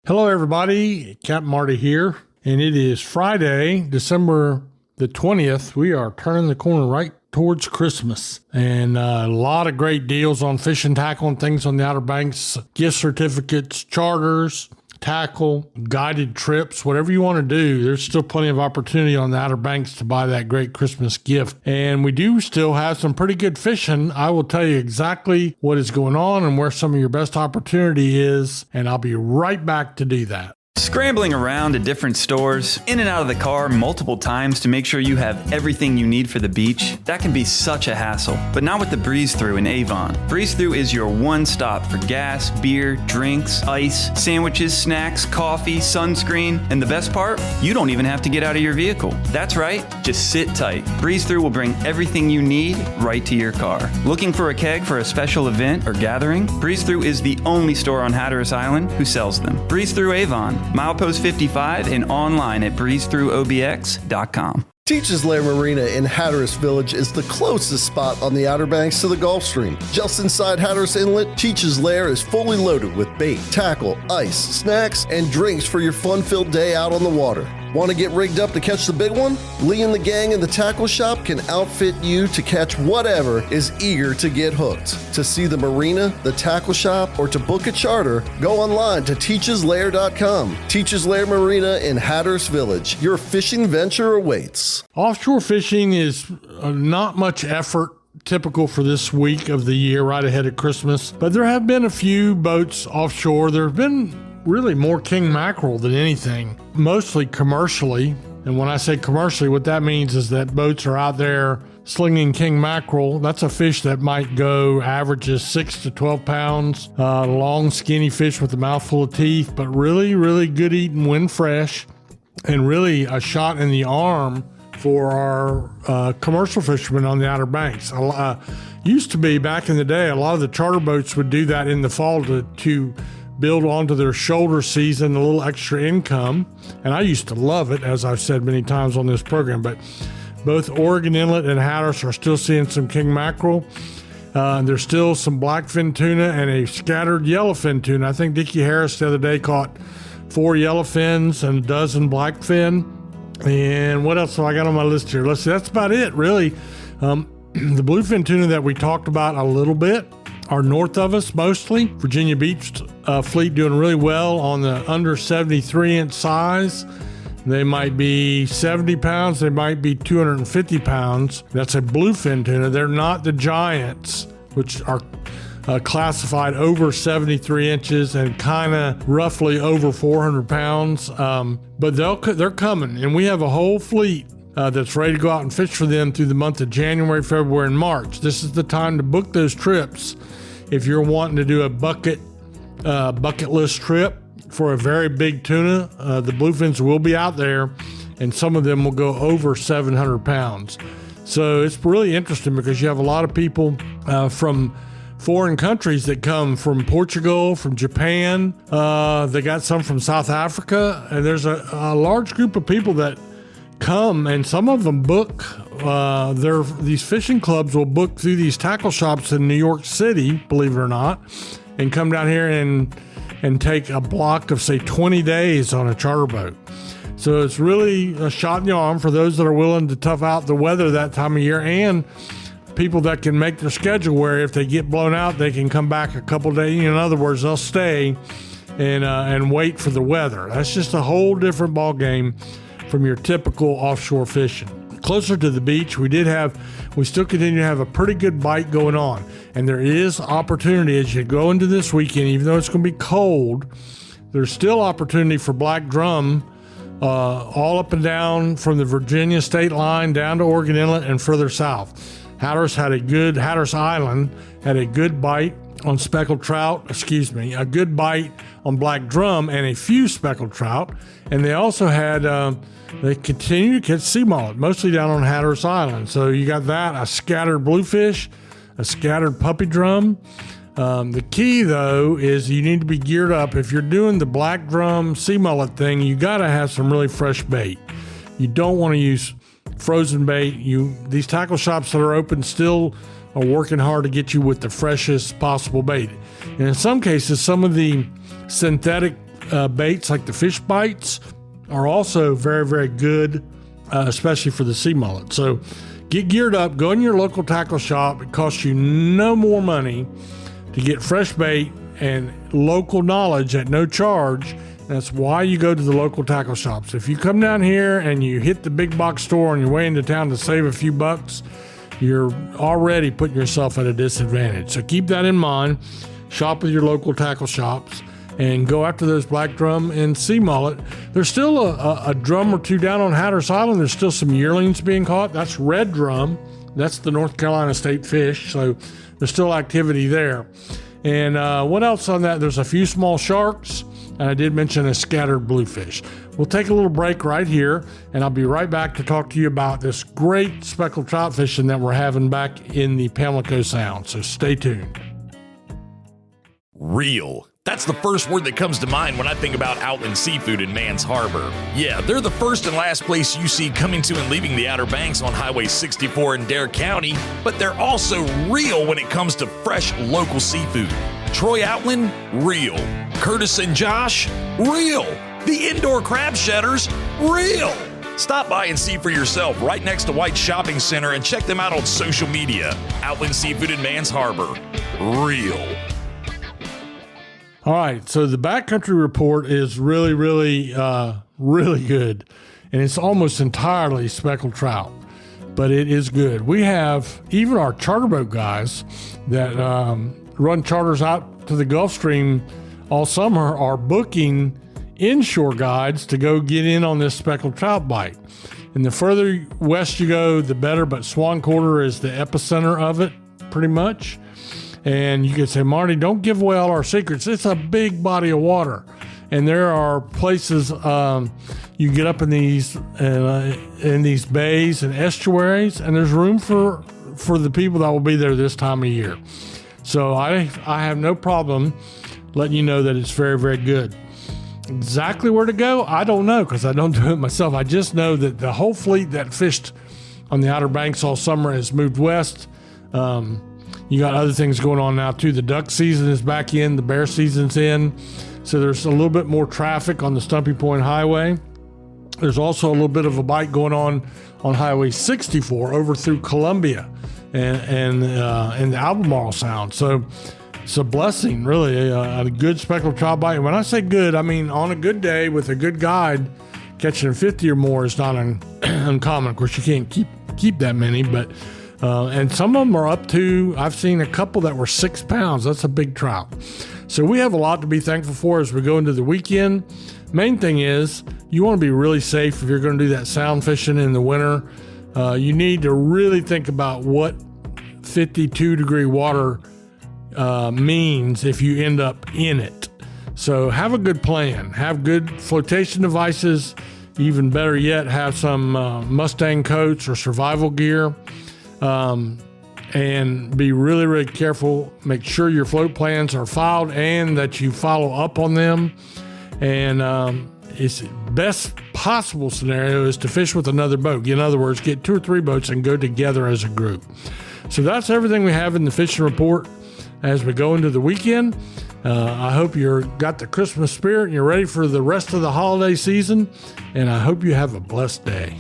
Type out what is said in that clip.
Hello, everybody. Captain Marty here, and it is Friday, December the 20th. We are turning the corner right towards Christmas, and a lot of great deals on fishing tackle and things on the Outer Banks, gift certificates, charters, tackle, guided trips, whatever you want to do. There's still plenty of opportunity on the Outer Banks to buy that great Christmas gift. And we do still have some pretty good fishing. I will tell you exactly what is going on and where some of your best opportunity is, and I'll be right back to do that. Scrambling around to different stores, in and out of the car multiple times to make sure you have everything you need for the beach, that can be such a hassle. But not with the Breeze Through in Avon. Breeze Through is your one stop for gas, beer, drinks, ice, sandwiches, snacks, coffee, sunscreen, and the best part? You don't even have to get out of your vehicle. That's right, just sit tight. Breeze Through will bring everything you need right to your car. Looking for a keg for a special event or gathering? Breeze Through is the only store on Hatteras Island who sells them. Breeze Through Avon, milepost 55, and online at breezethroughobx.com. Teachers Lair Marina in Hatteras Village is the closest spot on the Outer Banks to the Gulf Stream. Just inside Hatteras Inlet, Teachers Lair is fully loaded with bait, tackle, ice, snacks, and drinks for your fun-filled day out on the water. Want to get rigged up to catch the big one? Lee and the gang in the tackle shop can outfit you to catch whatever is eager to get hooked. To see the marina, the tackle shop, or to book a charter, go online to teacheslair.com. Teachers Lair Marina in Hatteras Village. Your fishing venture awaits. Offshore fishing is not much effort, typical for this week of the year right ahead of Christmas, but there have been a few boats offshore. There have been really more king mackerel than anything, mostly commercially. And when I say commercially, what that means is that boats are out there slinging king mackerel. That's a fish that might go averages 6 to 12 pounds, long skinny fish with a mouthful of teeth, but really, really good eating when fresh, and really a shot in the arm for our commercial fishermen on the Outer Banks. Used to be, back in the day, a lot of the charter boats would do that in the fall to build onto their shoulder season a little extra income. And I used to love it, as I've said many times on this program, but both Oregon Inlet and Hatteras are still seeing some king mackerel. There's still some blackfin tuna and a scattered yellowfin tuna. I think Dickie Harris the other day caught 4 yellowfins and a dozen blackfin. And what else have I got on my list here? Let's see, that's about it, really. The bluefin tuna that we talked about a little bit are north of us mostly. Virginia Beach fleet doing really well on the under 73-inch size. They might be 70 pounds. They might be 250 pounds. That's a bluefin tuna. They're not the giants, which are classified over 73 inches and kind of roughly over 400 pounds. But they're coming, and we have a whole fleet that's ready to go out and fish for them through the month of January, February, and March. This is the time to book those trips if you're wanting to do a bucket list trip for a very big tuna. The bluefins will be out there, and some of them will go over 700 pounds. So it's really interesting because you have a lot of people from foreign countries that come from Portugal, from Japan. They got some from South Africa, and there's a large group of people that come, and some of them book. These fishing clubs will book through these tackle shops in New York City, believe it or not, and come down here and take a block of, say, 20 days on a charter boat. So it's really a shot in the arm for those that are willing to tough out the weather that time of year, and people that can make their schedule where if they get blown out, they can come back a couple days. In other words, they'll stay and wait for the weather. That's just a whole different ball game from your typical offshore fishing. Closer to the beach, we still continue to have a pretty good bite going on. And there is opportunity as you go into this weekend, even though it's going to be cold, there's still opportunity for black drum all up and down from the Virginia state line down to Oregon Inlet and further south. Hatteras Island had a good bite on speckled trout, a good bite on black drum and a few speckled trout. And they also had, they continue to catch sea mullet, mostly down on Hatteras Island. So you got that, a scattered bluefish, a scattered puppy drum. The key, though, is you need to be geared up. If you're doing the black drum sea mullet thing, you got to have some really fresh bait. You don't want to use frozen bait. These tackle shops that are open still are working hard to get you with the freshest possible bait. And in some cases, some of the synthetic baits like the fish bites are also very, very good, especially for the sea mullet. So get geared up, go in your local tackle shop. It costs you no more money to get fresh bait and local knowledge at no charge. That's why you go to the local tackle shops. If you come down here and you hit the big box store on your way into town to save a few bucks, you're already putting yourself at a disadvantage. So keep that in mind. Shop with your local tackle shops and go after those black drum and sea mullet. There's still a drum or two down on Hatteras Island. There's still some yearlings being caught. That's red drum. That's the North Carolina state fish. So there's still activity there. And what else on that? There's a few small sharks. And I did mention a scattered bluefish. We'll take a little break right here, and I'll be right back to talk to you about this great speckled trout fishing that we're having back in the Pamlico Sound. So stay tuned. Real. That's the first word that comes to mind when I think about Outland Seafood in Mans Harbor. Yeah, they're the first and last place you see coming to and leaving the Outer Banks on Highway 64 in Dare County, but they're also real when it comes to fresh local seafood. Troy Outland, real. Curtis and Josh, real. The indoor crab shedders, real. Stop by and see for yourself right next to White Shopping Center and check them out on social media. Outland Seafood in Mans Harbor, real. All right, so the backcountry report is really, really good, and it's almost entirely speckled trout, but it is good. We have even our charter boat guys that run charters out to the Gulf Stream all summer are booking inshore guides to go get in on this speckled trout bite. And the further west you go, the better, but Swan Quarter is the epicenter of it, pretty much. And you can say, Marty, don't give away all our secrets. It's a big body of water. And there are places you get up in these bays and estuaries, and there's room for the people that will be there this time of year. So I have no problem letting you know that it's very, very good. Exactly where to go, I don't know, because I don't do it myself. I just know that the whole fleet that fished on the Outer Banks all summer has moved west. You got other things going on now too. The duck season is back in, the bear season's in. So there's a little bit more traffic on the Stumpy Point Highway. There's also a little bit of a bite going on Highway 64 over through Columbia and the Albemarle Sound. So it's a blessing, really, a good speckled trout bite. And when I say good, I mean on a good day with a good guide, catching 50 or more is not uncommon. Of course, you can't keep that many, but and some of them are up to, I've seen a couple that were 6 pounds. That's a big trout. So we have a lot to be thankful for as we go into the weekend. Main thing is you want to be really safe if you're going to do that sound fishing in the winter. You need to really think about what 52-degree water means if you end up in it. So have a good plan. Have good flotation devices. Even better yet, have some Mustang coats or survival gear. And be really, really careful. Make sure your float plans are filed and that you follow up on them. And it's best possible scenario is to fish with another boat. In other words, get 2 or 3 boats and go together as a group. So that's everything we have in the fishing report as we go into the weekend. I hope you've got the Christmas spirit and you're ready for the rest of the holiday season. And I hope you have a blessed day.